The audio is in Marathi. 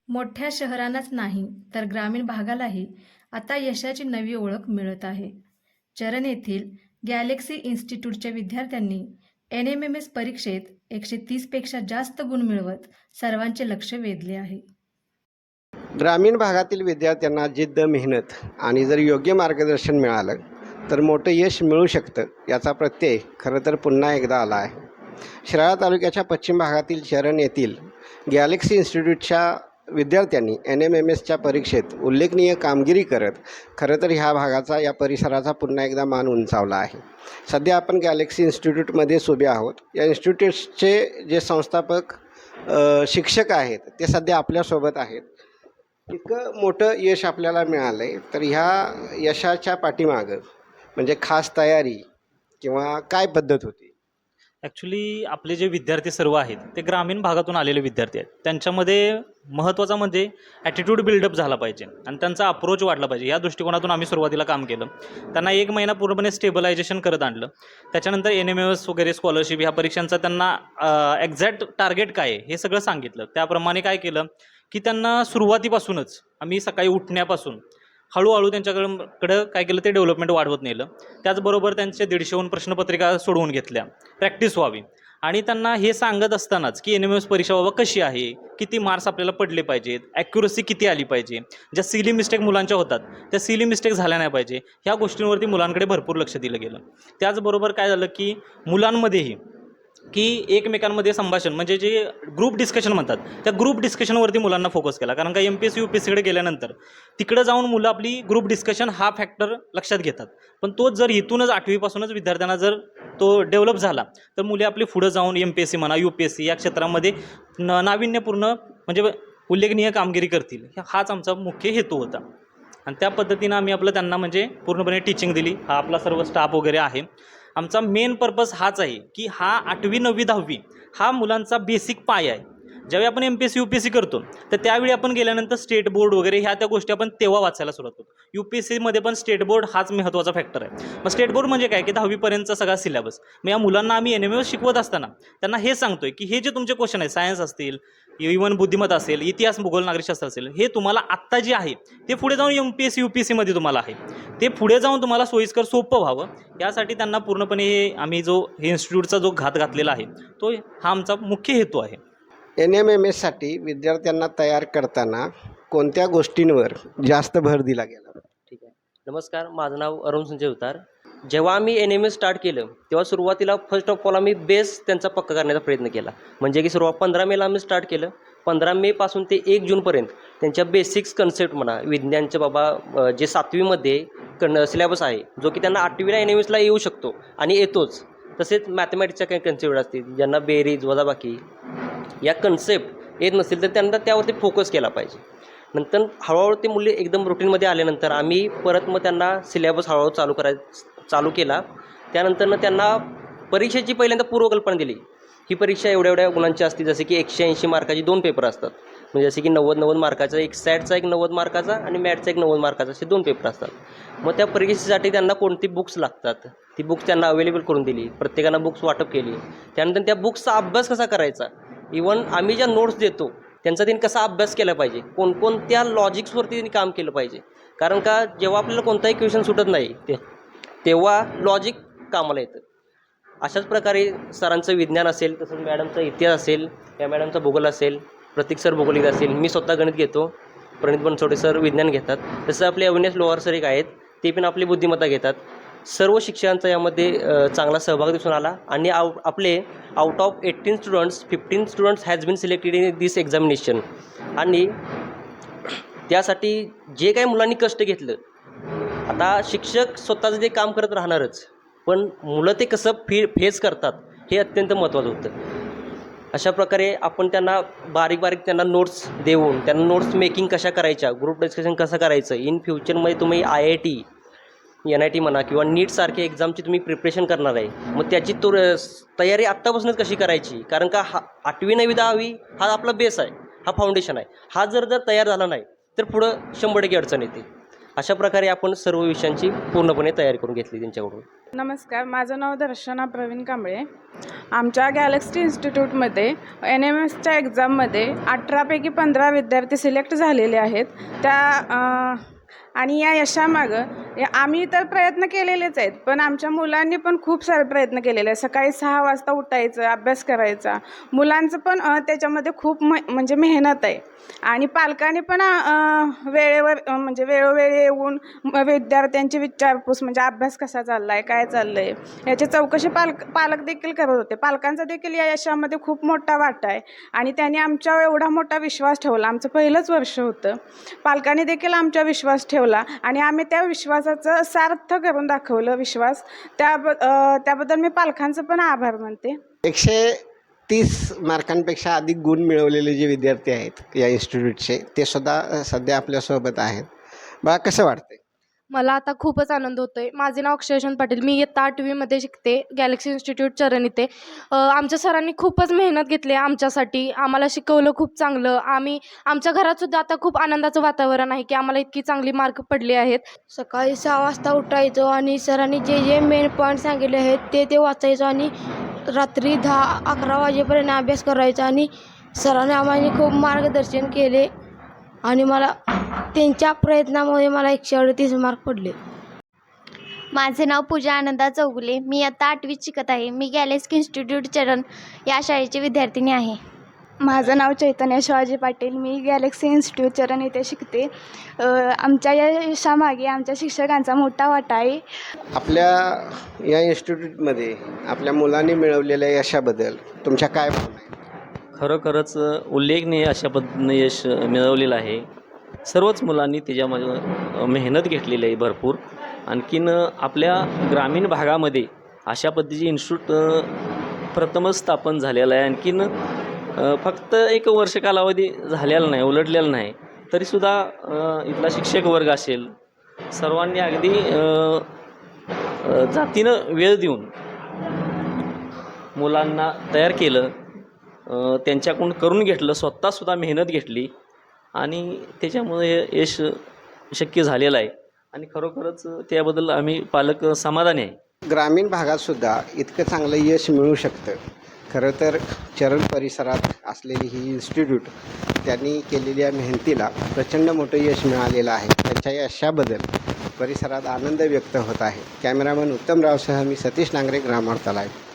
मोठ्या शहरांनाच नाही तर ग्रामीण भागालाही आता यशाची नवी ओळख मिळत आहे. चरण येथील गॅलेक्सी इन्स्टिट्यूटच्या विद्यार्थ्यांनी NMMS परीक्षेत 130 पेक्षा जास्त गुण मिळवत सर्वांचे लक्ष वेधले आहे. ग्रामीण भागातील विद्यार्थ्यांना जिद्द, मेहनत आणि जर योग्य मार्गदर्शन मिळालं तर मोठं यश मिळू शकतं, याचा प्रत्यय खरं तर पुन्हा एकदा आला आहे. शिराळा तालुक्याच्या पश्चिम भागातील चरण येथील गॅलेक्सी इन्स्टिट्यूटच्या विद्यार्थ्यांनी NMMSच्या परीक्षेत उल्लेखनीय कामगिरी करत खरं तर ह्या भागाचा, या परिसराचा पुन्हा एकदा मान उंचावला आहे. सध्या आपण गॅलेक्सी इन्स्टिट्यूटमध्येच उभे आहोत. या इन्स्टिट्यूटचे जे संस्थापक शिक्षक आहेत ते सध्या आपल्यासोबत आहेत. इतकं मोठं यश आपल्याला मिळालं आहे, तर ह्या यशाच्या पाठीमागं म्हणजे खास तयारी किंवा काय पद्धत होती? ॲक्च्युली आपले जे विद्यार्थी सर्व आहेत ते ग्रामीण भागातून आलेले विद्यार्थी आहेत. त्यांच्यामध्ये महत्त्वाचा म्हणजे ॲटिट्यूड बिल्डअप झाला पाहिजे आणि त्यांचा अप्रोच वाढला पाहिजे. या दृष्टिकोनातून आम्ही सुरुवातीला काम केलं. त्यांना 1 महिना पूर्णपणे स्टेबलायझेशन करत आणलं. त्याच्यानंतर NMMS वगैरे स्कॉलरशिप ह्या परीक्षांचा त्यांना एक्झॅक्ट टार्गेट काय आहे हे सगळं सांगितलं. त्याप्रमाणे काय केलं की त्यांना सुरुवातीपासूनच आम्ही सकाळी उठण्यापासून हळूहळू त्यांच्याकडं काय केलं ते डेव्हलपमेंट वाढवत नेलं. त्याचबरोबर त्यांचे 150हून प्रश्नपत्रिका सोडवून घेतल्या, प्रॅक्टिस व्हावी. आणि त्यांना हे सांगत असतानाच की NMMS परीक्षा बाबा कशी आहे, किती मार्क्स आपल्याला पडले पाहिजेत, ॲक्युरसी किती आली पाहिजे, ज्या सिली मिस्टेक मुलांच्या होतात त्या सिली मिस्टेक झाल्या नाही पाहिजे, ह्या गोष्टींवरती मुलांकडे भरपूर लक्ष दिलं गेलं. त्याचबरोबर काय झालं की मुलांमध्येही की एकमेकांमध्ये संभाषण म्हणजे जे ग्रुप डिस्कशन म्हणतात त्या ग्रुप डिस्कशनवरती मुलांना फोकस केला. कारण का MPSC UPSCकडे गेल्यानंतर तिकडं जाऊन मुलं आपली ग्रुप डिस्कशन हा फॅक्टर लक्षात घेतात. पण तोच जर इथूनच 8वीपासूनच विद्यार्थ्यांना जर तो डेव्हलप झाला तर मुले आपली पुढं जाऊन MPSC म्हणा UPSC या क्षेत्रामध्ये नाविन्यपूर्ण म्हणजे उल्लेखनीय कामगिरी करतील, हाच आमचा मुख्य हेतू होता. आणि त्या पद्धतीनं आम्ही आपलं त्यांना म्हणजे पूर्णपणे टीचिंग दिली. हा आपला सर्व स्टाफ वगैरे आहे. आमचा मेन पर्पज हाच आहे की हा 8वी 9वी 10वी हा मुलांचा बेसिक पाय आहे. ज्यावेळी आपण MPSC UPSC करतो तर त्यावेळी आपण गेल्यानंतर स्टेट बोर्ड वगैरे ह्या त्या गोष्टी आपण तेव्हा वाचायला सुरुवात करतो. UPSCमध्ये पण स्टेट बोर्ड हाच महत्त्वाचा फॅक्टर आहे. मग स्टेट बोर्ड म्हणजे काय की 10वीपर्यंतचा सगळा सिलेबस. मग या मुलांना आम्ही NMMS शिकवत असताना त्यांना हे सांगतोय की हे जे तुमचे क्वेश्चन आहेत, सायन्स असतील, इव्हन बुद्धिमत्ता असेल, इतिहास, भूगोल, नागरिकशास्त्र असेल, हे तुम्हाला आत्ता जे आहे ते पुढे जाऊन MPSC UPSCमध्ये तुम्हाला आहे, ते पुढे जाऊन तुम्हाला सोयीस्कर सोपं व्हावं यासाठी त्यांना पूर्णपणे हे आम्ही जो हे इन्स्टिट्यूटचा जो घात घातलेला आहे तो हा आमचा मुख्य हेतू आहे. NMMSसाठी विद्यार्थ्यांना तयार करताना कोणत्या गोष्टींवर जास्त भर दिला गेला? ठीक आहे. नमस्कार, माझं नाव अरुण संजय उतार. जेव्हा आम्ही NMMS स्टार्ट केलं तेव्हा सुरुवातीला फर्स्ट ऑफ ऑल आम्ही बेस त्यांचा पक्का करण्याचा प्रयत्न केला. म्हणजे की 15 मेला आम्ही स्टार्ट केलं. 15 मेपासून ते 1 जूनपर्यंत त्यांच्या बेसिक्स कन्सेप्ट म्हणा, विज्ञानच्या बाबा जे 7वीमध्ये सिलेबस आहे जो की त्यांना 8वीला NMMSला येऊ शकतो आणि येतोच. तसेच मॅथमॅटिक्सच्या काही कन्सेप्ट असतील, ज्यांना बेरीज वजाबाकी या कन्सेप्ट येत नसतील तर त्यांना त्यावरती फोकस केला पाहिजे. नंतर हळूहळू ते मुले एकदम रुटीनमध्ये आल्यानंतर आम्ही परत मग त्यांना सिलेबस हळूहळू चालू केला. त्यानंतरनं त्यांना परीक्षेची पहिल्यांदा पूर्वकल्पना दिली. ही परीक्षा एवढ्या एवढ्या गुणांची असते, जसे की 180 मार्काची 2 पेपर असतात. म्हणजे जसे की 90 मार्काचा, एक सॅटचा एक 90 मार्काचा आणि मॅथचा एक 90 मार्काचा, असे 2 पेपर असतात. मग त्या परीक्षेसाठी त्यांना कोणती बुक्स लागतात ती बुक्स त्यांना अवेलेबल करून दिली. प्रत्येकांना बुक्स वाटप केली. त्यानंतर त्या बुक्सचा अभ्यास कसा करायचा, इवन आम्ही ज्या नोट्स देतो त्यांचा त्यांनी कसा अभ्यास केला पाहिजे, कोणकोणत्या लॉजिक्सवरती त्यांनी काम केलं पाहिजे. कारण का जेव्हा आपल्याला कोणताही क्वेश्चन सुटत नाही तेव्हा लॉजिक कामाला येतं. अशाच प्रकारे सरांचं विज्ञान असेल, तसंच मॅडमचा इतिहास असेल, या मॅडमचा भूगोल असेल, प्रतीक सर भूगोलिक असेल, मी स्वतः गणित घेतो, प्रणित बनसोडे सर विज्ञान घेतात, तसं आपले अविनाश लोहार सर एक आहेत ते पण आपली बुद्धिमत्ता घेतात. सर्व शिक्षकांचा यामध्ये चांगला सहभाग दिसून आला. आणि आपले out of 18 students 15 students has been selected in this examination. आणि त्यासाठी जे काही मुलांनी कष्ट घेतलं, आता शिक्षक स्वतःचं ते काम करत राहणारच, पण मुलं ते कसं फेस करतात हे अत्यंत महत्त्वाचं होतं. अशा प्रकारे आपण त्यांना बारीक बारीक त्यांना नोट्स देऊन त्यांना नोट्स मेकिंग कशा करायच्या, ग्रुप डिस्कशन कसं करायचं, इन फ्युचरमध्ये तुम्ही IIT NIT म्हणा किंवा नीटसारख्या एक्झामची तुम्ही प्रिपरेशन करणार आहे, मग त्याची तयारी आत्तापासूनच कशी करायची. कारण का 8वी 9वी 10वी हा आपला बेस आहे, हा फाउंडेशन आहे. हा जर तयार झाला नाही तर पुढं 100% अडचण येते. अशा प्रकारे आपण सर्व विषयांची पूर्णपणे तयारी करून घेतली त्यांच्याकडून. नमस्कार, माझं नाव दर्शना प्रवीण कांबळे. आमच्या गॅलेक्सी इन्स्टिट्यूटमध्ये NMSच्या एक्झाममध्ये 18पैकी 15 विद्यार्थी सिलेक्ट झालेले आहेत. आणि या यशामागं आम्ही तर प्रयत्न केलेलेच आहेत, पण आमच्या मुलांनी पण खूप सारे प्रयत्न केलेले आहेत. सकाळी 6 वाजता उठायचं, अभ्यास करायचा. मुलांचं पण त्याच्यामध्ये खूप म्हणजे मेहनत आहे. आणि पालकांनी पण वेळेवर म्हणजे वेळोवेळी येऊन विद्यार्थ्यांची विचारपूस म्हणजे अभ्यास कसा चालला आहे, काय चाललं आहे याची चौकशी पालक देखील करत होते. पालकांचा देखील या यशामध्ये खूप मोठा वाटा आहे आणि त्यांनी आमच्यावर एवढा मोठा विश्वास ठेवला. आमचं पहिलंच वर्ष होतं. पालकांनी देखील आमच्यावर विश्वास ठेवला आणि आम्ही त्या विश्वासाचं सार्थ करून दाखवलं विश्वास. त्याबद्दल मी पालकांचं पण आभार मानते. 130 मार्कांपेक्षा अधिक गुण मिळवलेले जे विद्यार्थी आहेत या इन्स्टिट्यूटचे, ते सुद्धा सध्या आपल्यासोबत आहेत. बघा कसं वाटतंय? मला आता खूपच आनंद होतो आहे. माझे नाव अक्षय यशवंत पाटील. मी इयत्ता 8वीमध्ये शिकते, गॅलेक्सी इन्स्टिट्यूट चरण इथे. आमच्या सरांनी खूपच मेहनत घेतली आमच्यासाठी. आम्हाला शिकवलं खूप चांगलं. आमच्या घरातसुद्धा आता खूप आनंदाचं वातावरण आहे की आम्हाला इतकी चांगली मार्क पडले आहेत. सकाळी 6 वाजता उठायचो आणि सरांनी जे जे मेन पॉईंट सांगितले आहेत ते वाचायचो आणि रात्री 10-11 वाजेपर्यंत अभ्यास करायचा. आणि सरांनी आम्हाला खूप मार्गदर्शन केले आणि मला त्यांच्या प्रयत्नामुळे मला 138 मार्क पडले. माझे नाव पूजा आनंदा चौगुले. मी आता 8वीत शिकत आहे. मी गॅलेक्सी इन्स्टिट्यूट चरण या शाळेची विद्यार्थिनी आहे. माझं नाव चैतन्य शिवाजी पाटील. मी गॅलेक्सी इन्स्टिट्यूट चरण येथे शिकते. आमच्या या यशामागे आमच्या शिक्षकांचा मोठा वाटा आहे. आपल्या या इन्स्टिट्यूटमध्ये आपल्या मुलांनी मिळवलेल्या यशाबद्दल तुमच्या काय भावना आहेत? खरोखरच उल्लेखनीय अशा पद्धतीनं यश मिळवलेलं आहे. सर्वच मुलांनी त्याच्यामध्ये मेहनत घेतलेली आहे भरपूर. आणखीन आपल्या ग्रामीण भागामध्ये अशा पद्धतीचे इन्स्टिट्यूट प्रथमच स्थापन झालेलं आहे. आणखीन फक्त 1 वर्ष कालावधी झालेला नाही, उलटलेला नाही, तरीसुद्धा इथला शिक्षक वर्ग असेल सर्वांनी अगदी जातीनं वेळ देऊन मुलांना तयार केलं, त्यांच्याकडून करून घेतलं, स्वतःसुद्धा मेहनत घेतली आणि त्याच्यामुळे यश शक्य झालेलं आहे. आणि खरोखरच त्याबद्दल आम्ही पालक समाधानी आहे. ग्रामीण भागातसुद्धा इतकं चांगलं यश मिळू शकतं. खरं तर चरण परिसरात असलेली ही इन्स्टिट्यूट त्यांनी केलेल्या मेहनतीला प्रचंड मोठं यश मिळालेलं आहे. त्यांच्या यशाबद्दल परिसरात आनंद व्यक्त होत आहे. कॅमेरामन उत्तम रावसह मी सतीश नांगरे, ग्रामवार्ता लाईव्ह.